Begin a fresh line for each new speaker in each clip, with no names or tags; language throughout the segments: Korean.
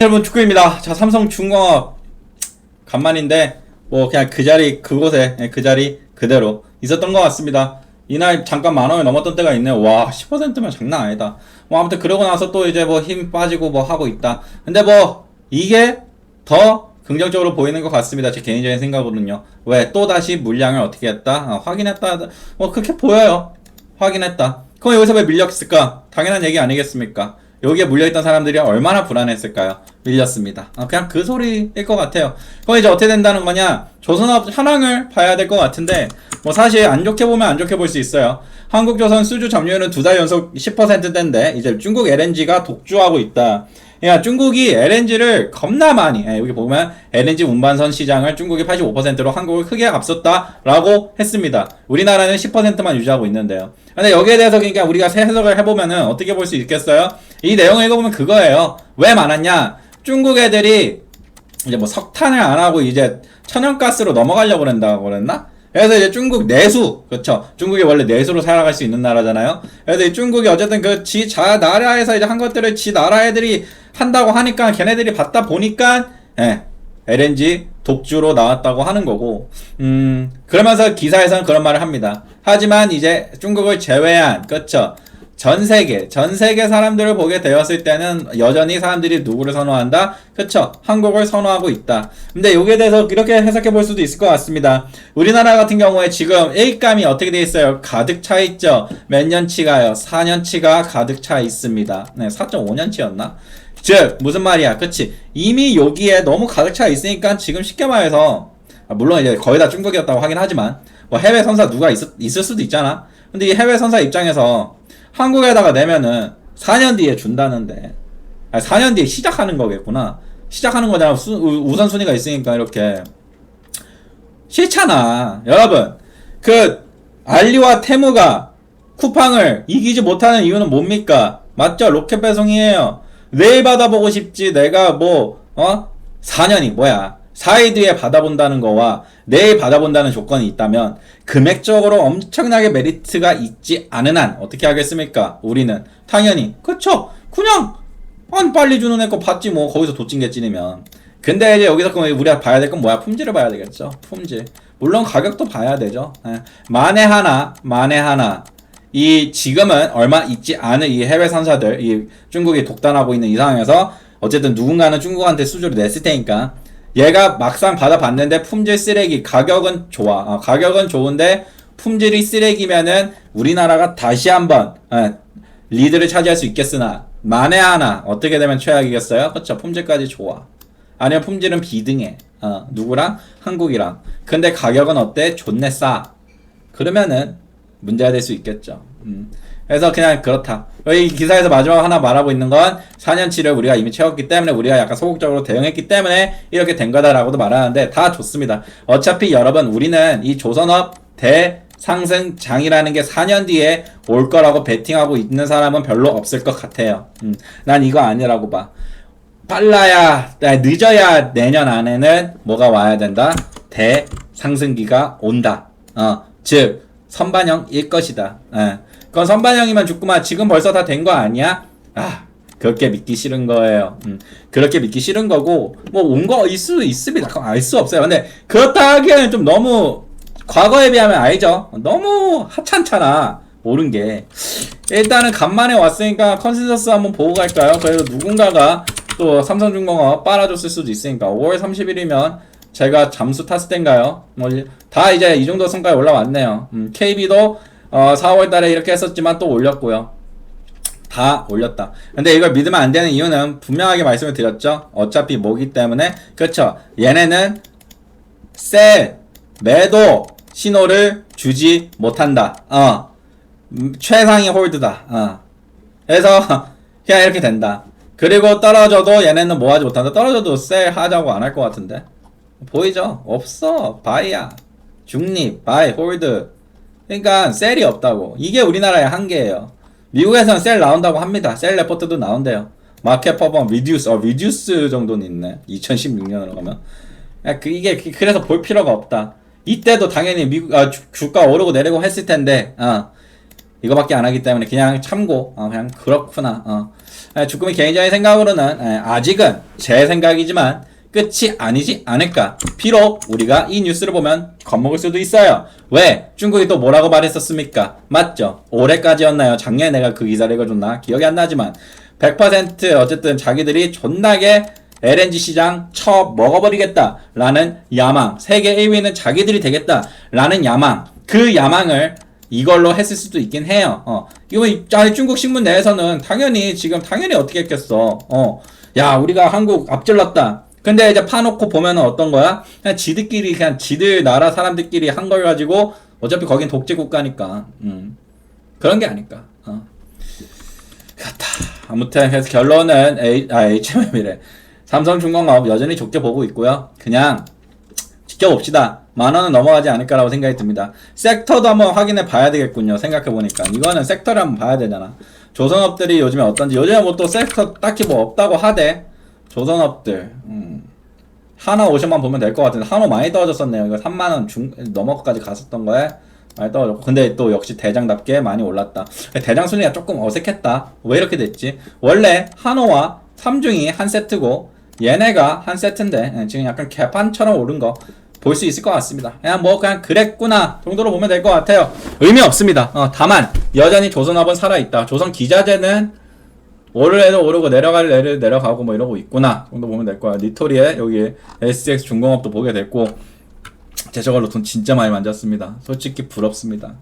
여러분, 축구입니다. 자, 삼성중공업 간만인데 뭐 그냥 그 자리 그곳에 그 자리 그대로 있었던 것 같습니다. 이날 잠깐 만 원을 넘었던 때가 있네요. 와, 10%면 장난 아니다. 뭐 아무튼 그러고 나서 또 이제 뭐 힘 빠지고 뭐 하고 있다. 근데 뭐 이게 더 긍정적으로 보이는 것 같습니다. 제 개인적인 생각으로는요. 왜? 또 다시 물량을 어떻게 했다? 확인했다. 뭐 그렇게 보여요. 확인했다. 그럼 여기서 왜 밀렸을까? 당연한 얘기 아니겠습니까? 여기에 물려있던 사람들이 얼마나 불안했을까요? 밀렸습니다. 그냥 그 소리일 것 같아요. 그럼 이제 어떻게 된다는 거냐? 조선업 현황을 봐야 될 것 같은데, 뭐 사실 안 좋게 보면 안 좋게 볼 수 있어요. 한국조선 수주 점유율은 2달 연속 10%대인데, 이제 중국 LNG가 독주하고 있다. 야, 중국이 LNG를 겁나 많이, 여기 보면 LNG 운반선 시장을 중국이 85%로 한국을 크게 앞섰다라고 했습니다. 우리나라는 10%만 유지하고 있는데요. 근데 여기에 대해서 그러니까 우리가 해석을 해보면은 어떻게 볼 수 있겠어요? 이 내용을 읽어보면 그거예요. 왜 많았냐? 중국 애들이 이제 뭐 석탄을 안 하고 이제 천연가스로 넘어가려고 그랬다고 그랬나? 그래서 이제 중국 내수, 그렇죠. 중국이 원래 내수로 살아갈 수 있는 나라잖아요. 그래서 이 중국이 어쨌든 그 나라에서 이제 한 것들을 나라 애들이 한다고 하니까 걔네들이 받다 보니까 LNG 독주로 나왔다고 하는 거고, 그러면서 기사에서는 그런 말을 합니다. 하지만 이제 중국을 제외한, 그렇죠. 전 세계 사람들을 보게 되었을 때는 여전히 사람들이 누구를 선호한다? 그쵸? 한국을 선호하고 있다. 근데 여기에 대해서 이렇게 해석해 볼 수도 있을 것 같습니다. 우리나라 같은 경우에 지금 일감이 어떻게 돼 있어요? 가득 차 있죠? 몇 년치가요? 4년치가 가득 차 있습니다. 네, 4.5년치였나? 즉, 무슨 말이야? 그치? 이미 여기에 너무 가득 차 있으니까 지금 쉽게 말해서, 물론 이제 거의 다 중국이었다고 하긴 하지만, 뭐 해외 선사 누가 있을 수도 있잖아? 근데 이 해외 선사 입장에서 한국에다가 내면은 4년 뒤에 준다는데, 4년 뒤에 시작하는 거겠구나. 시작하는 거잖아. 우선순위가 있으니까 이렇게. 싫잖아. 여러분, 알리와 테무가 쿠팡을 이기지 못하는 이유는 뭡니까? 맞죠? 로켓 배송이에요. 내일 받아보고 싶지. 내가 4년이 뭐야. 4일 뒤에 받아본다는 거와 내일 받아본다는 조건이 있다면 금액적으로 엄청나게 메리트가 있지 않은 한 어떻게 하겠습니까? 우리는 당연히 그쵸? 그냥 빨리 주는 애 거 받지 뭐. 거기서 도찐개찐이면. 근데 이제 여기서 그럼 우리가 봐야 될 건 뭐야? 품질을 봐야 되겠죠. 품질. 물론 가격도 봐야 되죠. 만에 하나 이 지금은 얼마 있지 않은 이 해외 선사들, 이 중국이 독단하고 있는 이 상황에서 어쨌든 누군가는 중국한테 수주를 냈을 테니까 얘가 막상 받아봤는데 품질 쓰레기, 가격은 좋아. 가격은 좋은데 품질이 쓰레기면은 우리나라가 다시 한번 리드를 차지할 수 있겠으나 만에 하나 어떻게 되면 최악이겠어요? 그쵸? 품질까지 좋아. 아니면 품질은 비등해. 누구랑? 한국이랑. 근데 가격은 어때? 존내 싸. 그러면은 문제가 될 수 있겠죠. 그래서 그냥 그렇다. 이 기사에서 마지막 하나 말하고 있는 건 4년치를 우리가 이미 채웠기 때문에 우리가 약간 소극적으로 대응했기 때문에 이렇게 된 거다라고도 말하는데 다 좋습니다. 어차피 여러분 우리는 이 조선업 대상승장이라는 게 4년 뒤에 올 거라고 베팅하고 있는 사람은 별로 없을 것 같아요. 난 이거 아니라고 봐. 늦어야 내년 안에는 뭐가 와야 된다? 대상승기가 온다. 즉 선반영일 것이다. 그건 선반영이면 죽구만. 지금 벌써 다 된 거 아니야? 그렇게 믿기 싫은 거예요. 그렇게 믿기 싫은 거고, 뭐 온 거일 수 있습니다. 그건 알 수 없어요. 근데 그렇다 하기에는 좀 너무 과거에 비하면 알죠. 너무 하찮잖아. 오른 게. 일단은 간만에 왔으니까 컨센서스 한번 보고 갈까요? 그래도 누군가가 또 삼성중공업 빨아줬을 수도 있으니까 5월 30일이면 제가 잠수 탔을 땐가요? 다 이제 이 정도 성과에 올라왔네요. KB도 4월 달에 이렇게 했었지만 또 올렸고요. 다 올렸다. 근데 이걸 믿으면 안 되는 이유는 분명하게 말씀을 드렸죠. 어차피 뭐기 때문에. 그렇죠. 얘네는 매도 신호를 주지 못한다. 최상위 홀드다. 그래서 그냥 이렇게 된다. 그리고 떨어져도 얘네는 뭐 하지 못한다. 떨어져도 하자고 안 할 것 같은데. 보이죠? 없어. 바이야. 중립, 바이, 홀드. 그러니까 셀이 없다고. 이게 우리나라의 한계예요. 미국에서는 셀 나온다고 합니다. 셀 레포트도 나온대요. 마켓 퍼폼 리듀스 정도는 있네. 2016년으로 가면. 이게 그래서 볼 필요가 없다. 이때도 당연히 미국 주가 오르고 내리고 했을 텐데 이거밖에 안 하기 때문에 그냥 참고 그냥 그렇구나. 주꾸미 개인적인 생각으로는 아직은 제 생각이지만 끝이 아니지 않을까. 비록 우리가 이 뉴스를 보면 겁먹을 수도 있어요. 왜? 중국이 또 뭐라고 말했었습니까? 맞죠? 올해까지였나요? 작년에 내가 그 기사를 읽어줬나? 기억이 안 나지만 100% 어쨌든 자기들이 존나게 LNG 시장 쳐먹어버리겠다 라는 야망, 세계 1위는 자기들이 되겠다 라는 야망, 그 야망을 이걸로 했을 수도 있긴 해요. 이거 중국 신문 내에서는 당연히 어떻게 했겠어. 야, 우리가 한국 앞질렀다. 근데 이제 파놓고 보면은 어떤 거야? 그냥 지들 나라 사람들끼리 한 걸 가지고 어차피 거긴 독재 국가니까. 그런 게 아닐까. 그렇다. 아무튼 그래서 결론은 HMM이래. 삼성중공업 여전히 좋게 보고 있고요. 그냥 지켜봅시다. 10,000원은 넘어가지 않을까라고 생각이 듭니다. 섹터도 한번 확인해 봐야 되겠군요. 생각해보니까 이거는 섹터를 한번 봐야 되잖아. 조선업들이 요즘에 어떤지. 요즘에 뭐 또 섹터 딱히 뭐 없다고 하대. 조선업들 하나 50만 보면 될 것 같은데 한우 많이 떨어졌었네요. 이거 3만원 넘어까지 갔었던 거에 많이 떨어졌고, 근데 또 역시 대장답게 많이 올랐다. 대장 순위가 조금 어색했다. 왜 이렇게 됐지? 원래 한우와 삼중이 한 세트고 얘네가 한 세트인데 지금 약간 개판처럼 오른 거 볼 수 있을 것 같습니다. 그냥 그랬구나 정도로 보면 될 것 같아요. 의미 없습니다. 다만 여전히 조선업은 살아있다. 조선 기자재는 오르래도 오르고 내려가고 뭐 이러고 있구나 정도 보면 될 거야. 니토리에 여기 SX 중공업도 보게 됐고, 제 저걸로 돈 진짜 많이 만졌습니다. 솔직히 부럽습니다.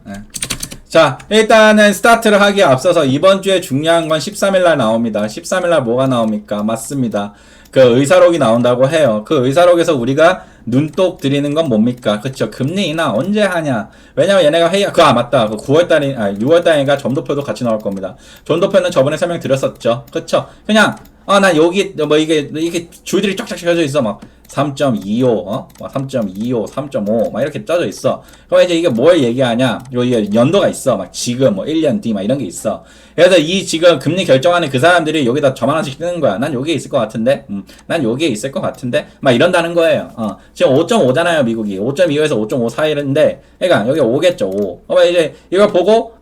자, 일단은 스타트를 하기에 앞서서 이번 주에 중요한 건 13일날 나옵니다. 13일날 뭐가 나옵니까? 맞습니다. 그 의사록이 나온다고 해요. 그 의사록에서 우리가 눈독 들이는 건 뭡니까? 그쵸. 금리 인하 언제 하냐? 왜냐면 얘네가 맞다. 그 6월달인가 점도표도 같이 나올 겁니다. 점도표는 저번에 설명드렸었죠. 그쵸. 그냥, 난 여기, 이게 줄들이 쫙쫙 펴져 있어. 막, 3.25, 3.25, 3.5, 막 이렇게 짜져 있어. 그럼 이제 이게 뭘 얘기하냐? 이게 연도가 있어. 막 지금, 1년 뒤, 막 이런 게 있어. 그래서 이 지금 금리 결정하는 그 사람들이 여기다 저만 원씩 뜨는 거야. 난 여기에 있을 것 같은데? 난 여기에 있을 것 같은데? 막 이런다는 거예요. 지금 5.5잖아요, 미국이. 5.25에서 5.5 사이인데, 그러니까 여기 5겠죠, 5. 그러면 이제 이걸 보고,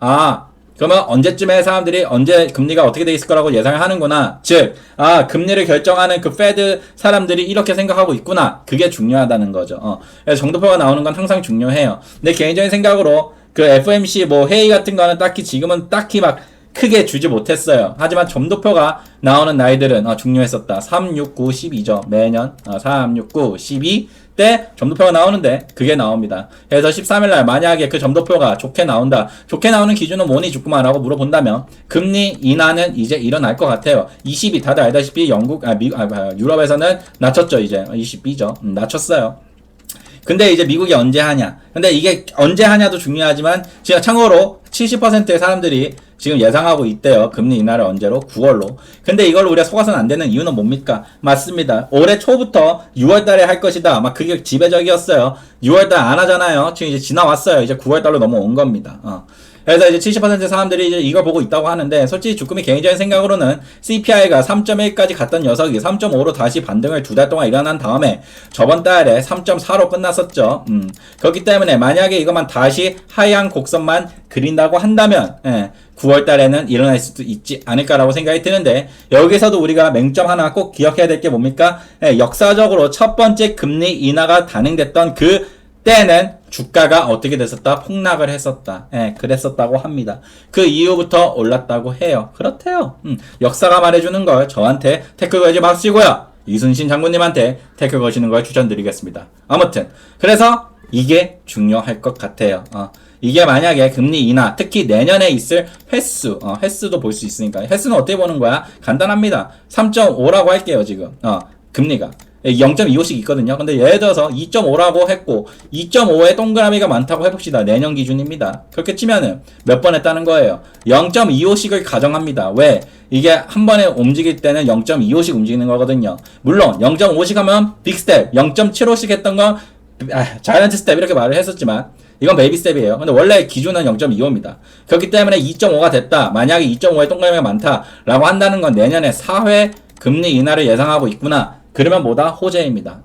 그러면 언제쯤에 사람들이 언제 금리가 어떻게 돼 있을 거라고 예상을 하는구나. 즉, 금리를 결정하는 그 페드 사람들이 이렇게 생각하고 있구나. 그게 중요하다는 거죠. 그래서 정도표가 나오는 건 항상 중요해요. 내 개인적인 생각으로 그 FMC 뭐 회의 같은 거는 지금은 딱히 막 크게 주지 못했어요. 하지만 점도표가 나오는 날들은 중요했었다. 3, 6, 9, 12죠. 매년 3, 6, 9, 12 때 점도표가 나오는데 그게 나옵니다. 그래서 13일날 만약에 그 점도표가 좋게 나온다. 좋게 나오는 기준은 뭐니 죽구만 라고 물어본다면 금리 인하는 이제 일어날 것 같아요. 20이 다들 알다시피 유럽에서는 낮췄죠. 이제 22죠. 낮췄어요. 근데 이제 미국이 언제 하냐. 근데 이게 언제 하냐도 중요하지만 제가 참고로 70%의 사람들이 지금 예상하고 있대요. 금리 인하를 언제로? 9월로. 근데 이걸 우리가 속아서는 안 되는 이유는 뭡니까? 맞습니다. 올해 초부터 6월달에 할 것이다. 막 그게 지배적이었어요. 6월달 안 하잖아요. 지금 이제 지나왔어요. 이제 9월달로 넘어온 겁니다. 그래서 이제 70% 사람들이 이제 이걸 보고 있다고 하는데, 솔직히 주꾸미 개인적인 생각으로는 CPI가 3.1까지 갔던 녀석이 3.5로 다시 반등을 2달 동안 일어난 다음에 저번 달에 3.4로 끝났었죠. 그렇기 때문에 만약에 이것만 다시 하향 곡선만 그린다고 한다면 9월 달에는 일어날 수도 있지 않을까라고 생각이 드는데, 여기서도 우리가 맹점 하나 꼭 기억해야 될 게 뭡니까? 역사적으로 첫 번째 금리 인하가 단행됐던 그 때는 주가가 어떻게 됐었다? 폭락을 했었다. 그랬었다고 합니다. 그 이후부터 올랐다고 해요. 그렇대요. 역사가 말해주는 걸 저한테 태클 걸지 마시고요. 이순신 장군님한테 태클 거시는 걸 추천드리겠습니다. 아무튼 그래서 이게 중요할 것 같아요. 이게 만약에 금리 인하, 특히 내년에 있을 횟수도 볼 수 있으니까. 횟수는 어떻게 보는 거야? 간단합니다. 3.5라고 할게요, 지금. 금리가. 0.25씩 있거든요. 근데 예를 들어서 2.5라고 했고 2.5에 동그라미가 많다고 해봅시다. 내년 기준입니다. 그렇게 치면은 몇 번 했다는 거예요. 0.25씩을 가정합니다. 왜? 이게 한 번에 움직일 때는 0.25씩 움직이는 거거든요. 물론 0.5씩 하면 빅스텝, 0.75씩 했던 건 자이언트 스텝 이렇게 말을 했었지만 이건 베이비 스텝이에요. 근데 원래 기준은 0.25입니다. 그렇기 때문에 2.5가 됐다. 만약에 2.5에 동그라미가 많다라고 한다는 건 내년에 4회 금리 인하를 예상하고 있구나. 그러면 뭐다? 호재입니다.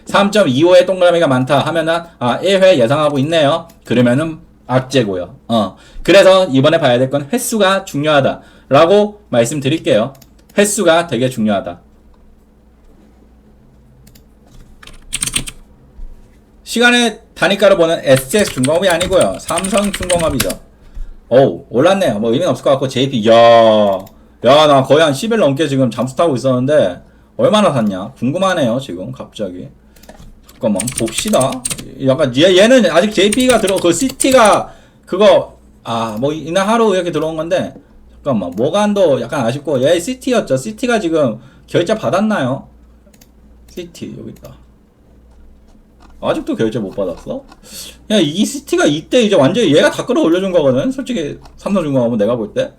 3.25에 동그라미가 많다 하면은 1회 예상하고 있네요. 그러면은 악재고요. 그래서 이번에 봐야 될 건 횟수가 중요하다라고 말씀드릴게요. 횟수가 되게 중요하다. 시간의 단위가로 보는 SS중공업이 아니고요. 삼성중공업이죠. 어우, 올랐네요. 뭐 의미는 없을 것 같고, JP, 나 거의 한 10일 넘게 지금 잠수 타고 있었는데, 얼마나 샀냐? 궁금하네요, 지금, 갑자기. 잠깐만, 봅시다. 약간, 얘는 아직 JP가 그 CT가, 뭐, 이날 하루 이렇게 들어온 건데, 잠깐만, 모간도 약간 아쉽고, 얘 CT였죠. CT가 지금 결제 받았나요? CT, 여기 있다. 아직도 결제 못 받았어? 야, 이 CT가 이때 이제 완전히 얘가 다 끌어올려준 거거든? 솔직히, 삼성중공업은 내가 볼 때.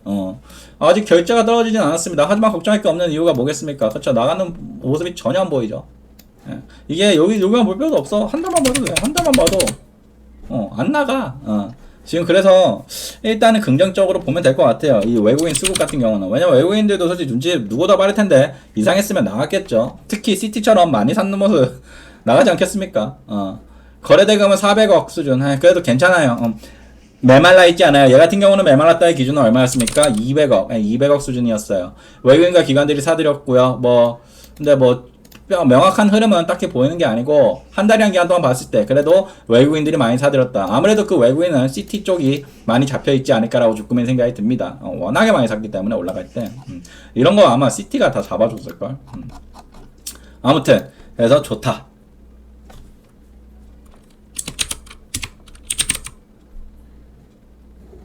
아직 결제가 떨어지진 않았습니다. 하지만 걱정할 게 없는 이유가 뭐겠습니까? 그쵸? 나가는 모습이 전혀 안 보이죠? 예. 이게 여기만 볼 필요도 없어. 한 달만 봐도 돼. 한 달만 봐도, 안 나가. 지금 그래서, 일단은 긍정적으로 보면 될 것 같아요. 이 외국인 수급 같은 경우는. 왜냐면 외국인들도 솔직히 눈치 누구다 빠를 텐데, 이상했으면 나갔겠죠. 특히 CT처럼 많이 샀는 모습, 나가지 않겠습니까? 거래대금은 400억 수준. 그래도 괜찮아요. 메말라 있지 않아요. 얘 같은 경우는 메말랐다의 기준은 얼마였습니까? 200억. 200억 수준이었어요. 외국인과 기관들이 사들였고요. 근데 명확한 흐름은 딱히 보이는 게 아니고, 한 달이란 기간 동안 봤을 때, 그래도 외국인들이 많이 사들였다. 아무래도 그 외국인은 CT 쪽이 많이 잡혀있지 않을까라고 조금의 생각이 듭니다. 워낙에 많이 샀기 때문에 올라갈 때. 이런 거 아마 CT가 다 잡아줬을걸. 아무튼, 그래서 좋다.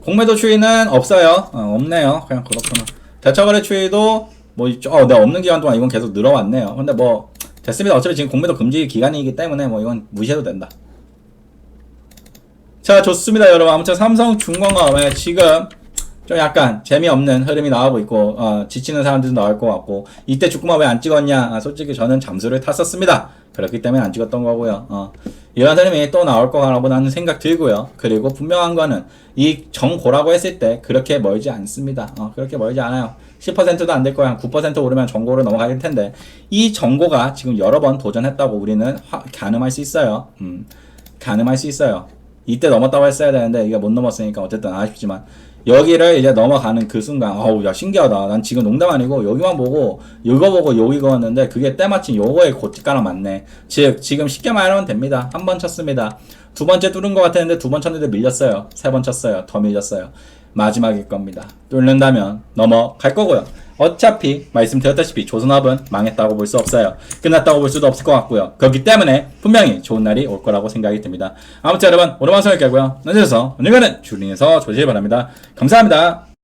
공매도 추이는 없어요. 없네요. 그냥 그렇구나. 대처거래 추이도 내가 없는 기간 동안 이건 계속 늘어왔네요. 근데 됐습니다. 어차피 지금 공매도 금지 기간이기 때문에 이건 무시해도 된다. 자, 좋습니다, 여러분. 아무튼 삼성중공업 지금 좀 약간 재미없는 흐름이 나오고 있고, 지치는 사람들도 나올 것 같고, 이때 주구만 왜 안 찍었냐? 솔직히 저는 잠수를 탔었습니다. 그렇기 때문에 안 찍었던 거고요. 이런 흐름이 또 나올 거라고는 생각 들고요. 그리고 분명한 거는 이 정고라고 했을 때 그렇게 멀지 않습니다. 그렇게 멀지 않아요. 10%도 안 될 거야. 9% 오르면 정고로 넘어갈 텐데, 이 정고가 지금 여러 번 도전했다고 우리는 가늠할 수 있어요. 가늠할 수 있어요. 이때 넘었다고 했어야 되는데 이게 못 넘었으니까 어쨌든 아쉽지만, 여기를 이제 넘어가는 그 순간, 야, 신기하다. 난 지금 농담 아니고 여기만 보고 이거 보고 여기 그었는데 그게 때마침 요거에 고춧가락 맞네. 즉 지금 쉽게 말하면 됩니다. 한 번 쳤습니다. 두 번째 뚫은 것 같았는데 두 번 쳤는데 밀렸어요. 세 번 쳤어요. 더 밀렸어요. 마지막일 겁니다. 뚫는다면 넘어갈 거고요. 어차피 말씀드렸다시피 조선업은 망했다고 볼 수 없어요. 끝났다고 볼 수도 없을 것 같고요. 그렇기 때문에 분명히 좋은 날이 올 거라고 생각이 듭니다. 아무튼 여러분, 오늘 방송 여기까지고요. 늦어서 언젠가는 주린에서 조시길 바랍니다. 감사합니다.